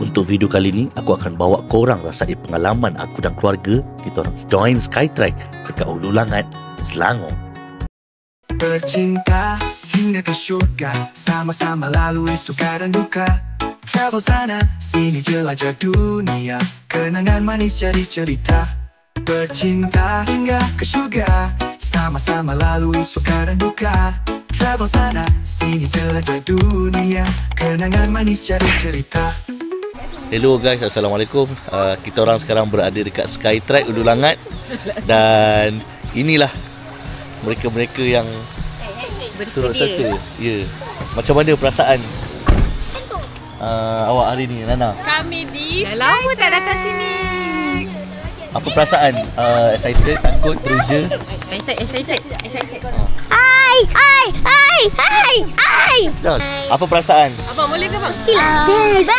Untuk video kali ni, aku akan bawa korang rasai pengalaman aku dan keluarga kita orang join Skytrack dekat Hulu Langat, Selangor. Bercinta hingga ke syurga, sama-sama lalui suka dan duka. Travel sana sini jelajah dunia, kenangan manis jadi cerita. Bercinta hingga ke syurga, sama-sama lalui suka dan duka. Travel sana sini jelajah dunia, kenangan manis jadi cerita. Hello guys, Assalamualaikum. Kita orang sekarang berada dekat Skytrack Hulu Langat. Dan inilah mereka-mereka yang bersedia. Ya. Macam mana perasaan awak hari ni, Nana? Kami di lama tak datang sini. Apa perasaan? Excited, takut, teruja? Excited. Hai. Apa perasaan? Abang boleh ke bang? Mestilah best.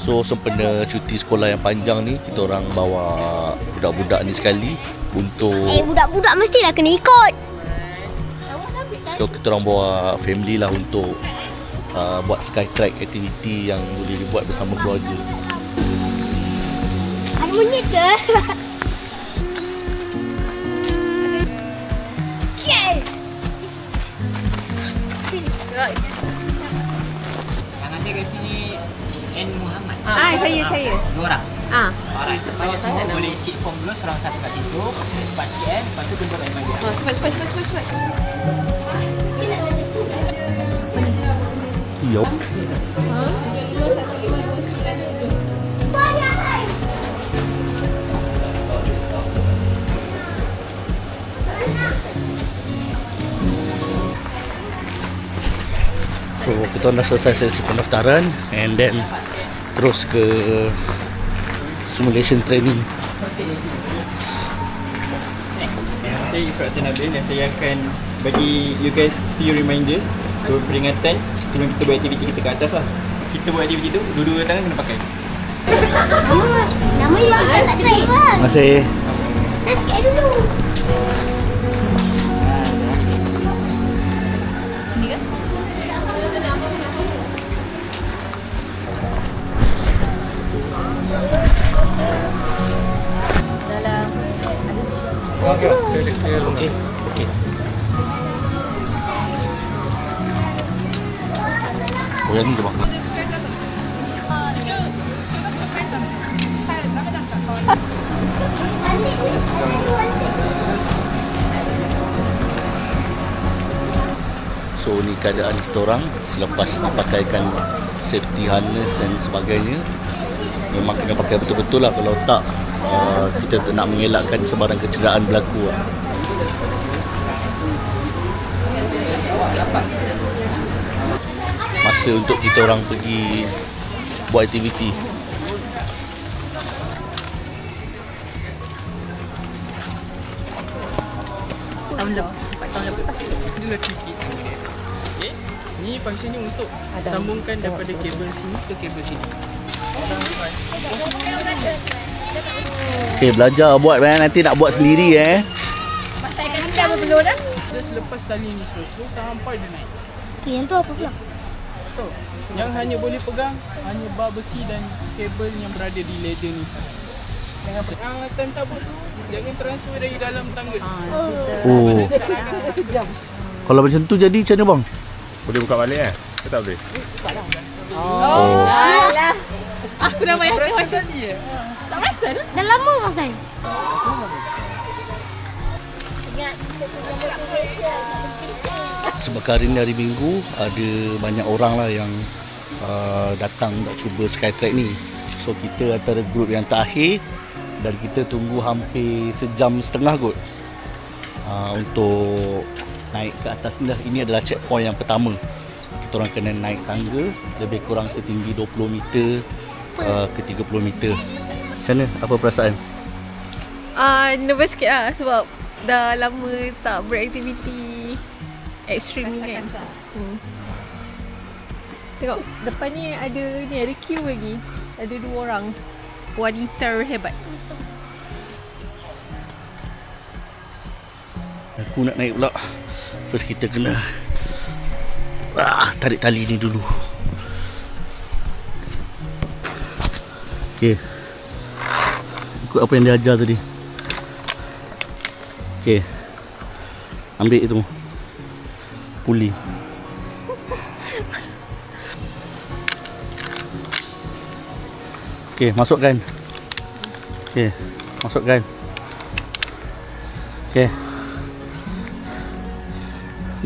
So sempena cuti sekolah yang panjang ni, kita orang bawa budak-budak ni sekali untuk budak-budak mestilah kena ikut. So kita orang bawa family lah untuk buat Skytrack activity yang boleh dibuat bersama keluarga. Ada monyet ke? Yang ada kat sini N Muhammad. Saya. Dua orang. Alright. So semua boleh sit form dulu, seorang satu kat situ. Cepat sikit, lepas tu tunjuk bagi dia. Cepat. Yo. So kita dah selesai sesi pendaftaran and then terus ke simulation training. Saya Inspektor Nabil dan saya akan bagi you guys few reminders atau peringatan sebelum kita buat aktiviti kita ke atas lah. Kita buat aktiviti tu, dua-dua tangan kena pakai. Nama yang saya tak kena. Terima kasih. Saya sikit dulu. Okey. Oh, yang ni ke bang? So ni keadaan kita orang selepas pakaikan safety harness dan sebagainya. Memang kena pakai betul-betul lah, kalau tak kita nak mengelakkan sebarang kecederaan berlaku lah. Masa untuk kita orang pergi buat aktiviti. Tahun lepas. Inilah titik dia. Okay. Ni functionnya untuk sambungkan daripada kabel sini ke kabel sini. Okay, belajar buat nanti nak buat sendiri Pasaikan kita apa perlu dah? Just lepas tali ni slow sampai dia naik. Okay, yang tu apa pula? So, yang hanya boleh pegang hanya bar besi dan kabel yang berada di ladder ni sahaja. Yang akan cabut tu jangan transfer dari dalam tangga. Oh. Kalau macam tu jadi macam mana bang? Boleh buka balik ke tak boleh? Alah. Aku dah main macam ni. Tak rasa dah. Dah lama pasal. Sebab hari ni hari Minggu, ada banyak orang lah yang datang nak cuba Skytrack ni. So kita antara grup yang terakhir dan kita tunggu hampir sejam setengah kot untuk naik ke atas ni lah. Ini adalah checkpoint yang pertama. Kita orang kena naik tangga lebih kurang setinggi 20 meter ke 30 meter. Macam mana? Apa perasaan? Nervous sikit lah sebab dah lama tak beraktiviti ekstrim ni kan. Tengok depan ni ada queue lagi. Ada 2 orang wanita hebat. Aku nak naik pula. First kita kena Tarik tali ni dulu. Okey. Ikut apa yang dia ajar tadi. Okey. Ambil itu puli. Okey, masukkan. Okey, masukkan. Okey.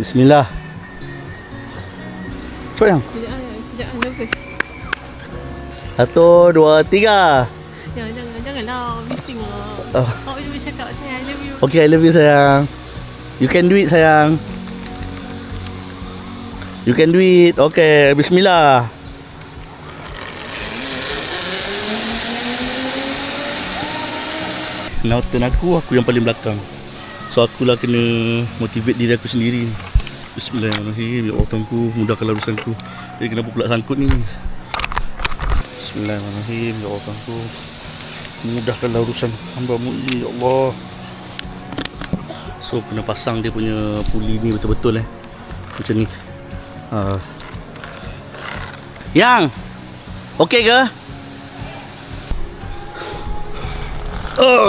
Bismillah. Cepat yang. Sekejap, nervous. 1, 2, 3. Janganlah, bising lah. Awak cuma cakap saya I love you. Okay, I love you sayang. You can do it sayang. You can do it. Okay, bismillah. Now turn aku yang paling belakang. So akulah kena motivate diri aku sendiri. Bismillahirrahmanirrahim. Ya Allah Tuhanku, mudahkanlah urusanku. Kenapa pula sangkut ni? Bismillahirrahmanirrahim. Ya Allah Tuhanku, mudahkanlah urusan hamba-Mu ini, ya Allah. So kena pasang dia punya puli ni betul-betul macam ni. Yang okey ke?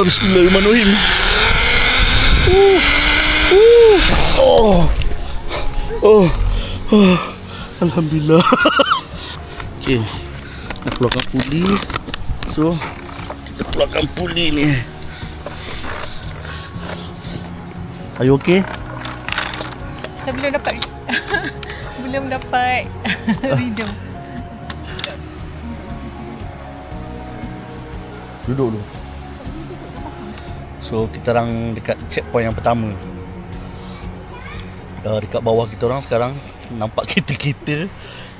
Bismillahirrahmanirrahim. Alhamdulillah. Okey, nak keluarkan puli. So kita keluarkan puli ni. Are you okay? Saya belum dapat rhythm. Duduk dulu. So kita orang dekat checkpoint yang pertama. Dekat bawah kita orang sekarang nampak kereta-kereta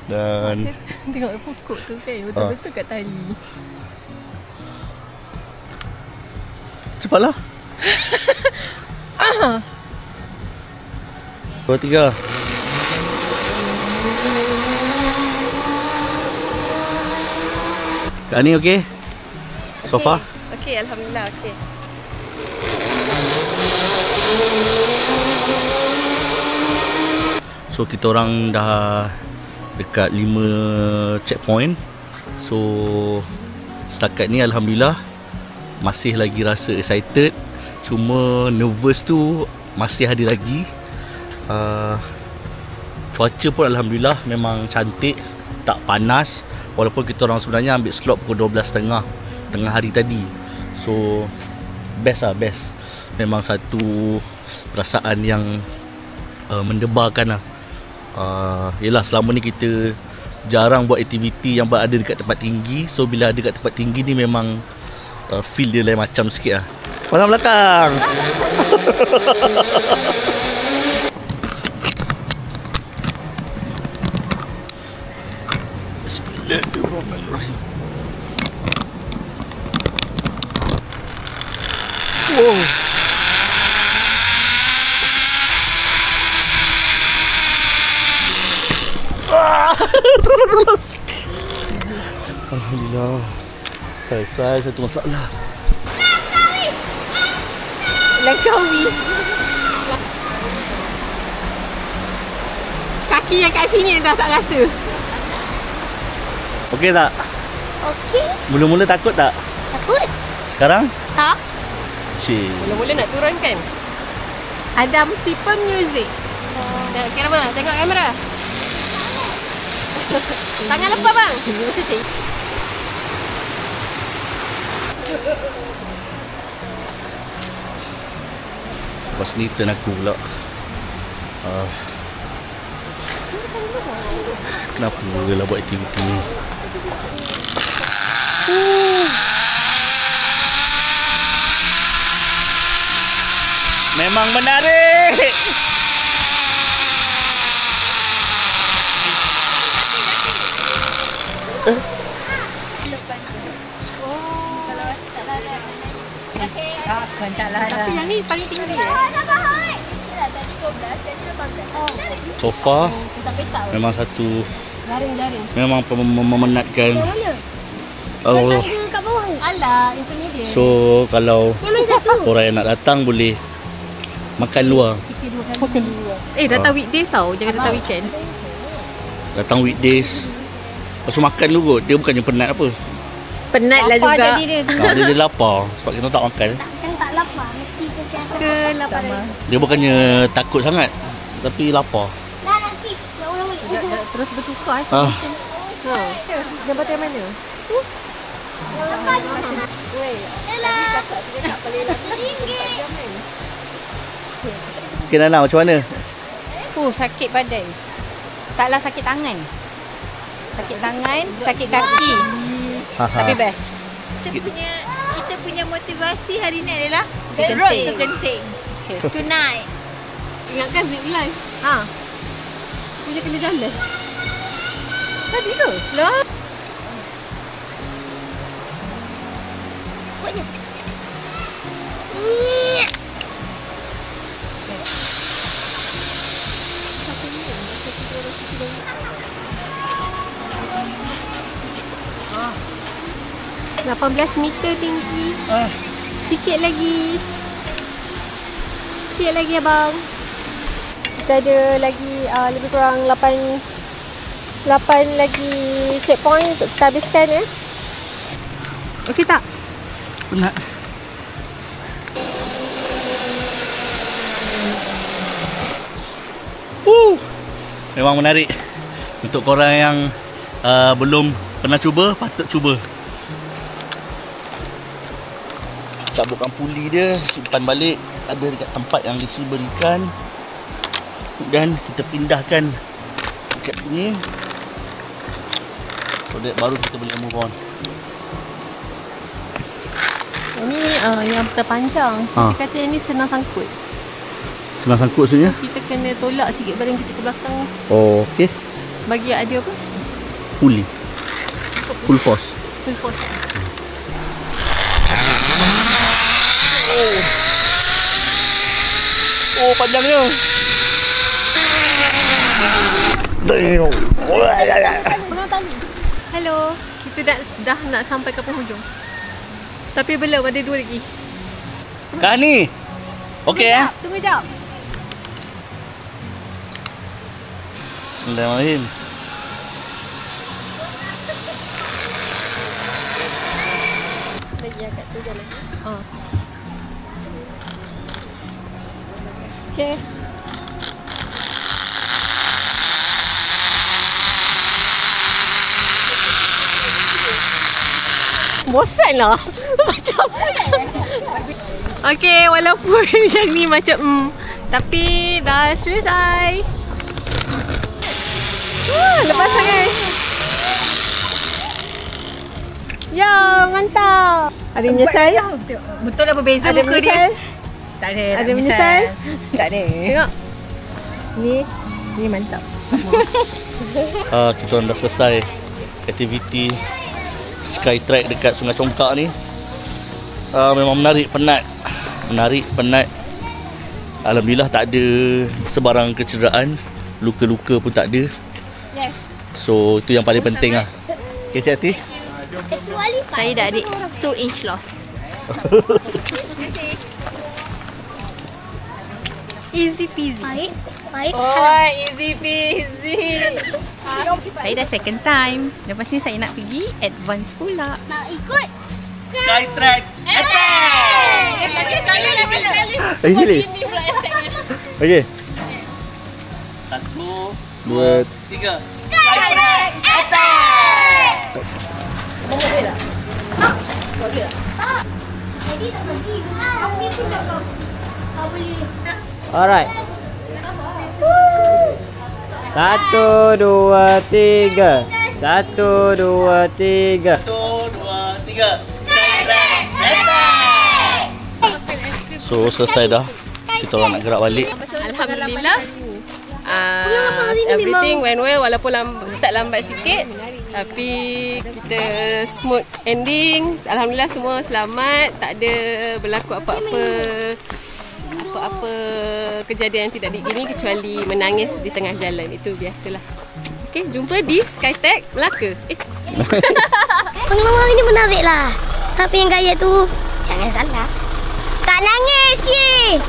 dan tengok pokok tu kan betul-betul kat tali. Cepatlah. 2, 3. Kak ni okey? So far? Okey, alhamdulillah okey. So kita orang dah dekat 5 checkpoint. So setakat ni alhamdulillah masih lagi rasa excited. Cuma nervous tu masih ada lagi. Cuaca pun alhamdulillah memang cantik, tak panas. Walaupun kita orang sebenarnya ambil slot pukul 12.30 tengah hari tadi. So best lah, best. Memang satu perasaan yang mendebarkan lah. Yelah selama ni kita jarang buat aktiviti yang berada dekat tempat tinggi. So bila ada dekat tempat tinggi ni memang feel dia lain macam sikit lah. Orang belakang. Bismillahirrahmanirrahim. Wow. Alhamdulillah. Selesai satu masalah. Langkawi. Kaki yang kat sini dah tak rasa. Okey tak? Okey. Mula-mula takut tak? Takut? Sekarang? Tak. Cik. Mula-mula nak turun kan? Ada simple music. Sekarang bang, tengok kamera. Tangan lepas bang. Lepas ni turn aku pula. Kenapa lah buat aktiviti ni? Memang menarik. Tapi yang ni paling tinggi So far memang satu memang memenatkan. Allah. Kat bawah ni. Alah, intermediate. So kalau korang yang nak datang boleh makan luar. Datang weekdays tau, jangan datang weekend. Datang weekdays. Lepas tu makan dulu kot. Dia bukannya penat apa. Penat lah Lapar juga. jadi dia. Dia lapar sebab kita tak makan. Kan tak lapar. Mesti kerja. Ke lapar. Dia bukannya takut sangat, tapi lapar. Dah nanti. Dah ulang balik. Terus bertukar. Ah, Ha. Jambatan mana? Lepas tu. Elah. RM1. okay Nana, macam mana? Sakit badan. Taklah sakit tangan. Sakit tangan, sakit kaki. Tapi best. Kita punya motivasi hari ni adalah Genting. road to Genting. Okay. Tonight. Ingatkan zip line. Ha. Punya kena jalan. Tadi tu. Lah. Ah. 18 meter tinggi. Sikit lagi. Sikit lagi abang. Kita ada lagi lebih kurang 8 lagi checkpoint untuk kita habiskan ya. Okey tak? Penat. Memang menarik. Untuk korang yang belum pernah cuba, patut cuba. Cabutkan puli dia, simpan balik. Ada dekat tempat yang Lisi berikan. Dan kita pindahkan dekat sini. So that baru kita boleh move on. Ini yang terpanjang. So dia kata yang ni senang sangkut. Senang sangkut sebenarnya. Kita kena tolak sikit badan kita ke belakang. Oh, okey. Bagi ada apa? Puli. Full force. Full force. Oh, panjangnya. Hello. Kita dah nak sampai ke penghujung. Tapi belum, ada 2 lagi. Kak ni. Okey Tunggu jap. Bismillahirrahmanirrahim. Lagi agak tu je lagi. Okey. Bosan lah. Macam okey, walaupun yang ni macam tapi dah selesai. Lepas sangat. Ya, mantap. Ada menyesal? Betul lah berbeza Ada muka menyesal? dia. Tak ada. Ada menyesal? Tak ada. Tengok. Ni mantap. Kita orang dah selesai aktiviti Skytrack dekat Sungai Congkak ni. Memang menarik, penat. Menarik, penat. Alhamdulillah tak ada sebarang kecederaan. Luka-luka pun tak ada. Yes. So itu yang paling penting lah. Okay, Cik Hati. Saya dah ada 2 inch loss. Easy peasy. Baik. Oh, easy peasy. Saya dah second time. Lepas ni saya nak pergi advance pula. Nak ikut? Skytrack Lagi sekali. Lagi. Okay. 1, 2, 3. Skytrack attack! Jadi tak pergi. Kami pun tak boleh. Alright. 1, 2, 3. 1, 2, 3. 1, 2, 3. So selesai dah. Kita orang nak gerak balik. Alhamdulillah. Everything went well walaupun start lambat sikit. Tapi kita smooth ending. Alhamdulillah semua selamat. Tak ada berlaku apa-apa kejadian yang tidak diingini kecuali menangis di tengah jalan. Itu biasalah. Okay, jumpa di Skytrack Melaka. Pengalaman ini menarik lah. Tapi yang gaya tu jangan salah. Tak nangis ye.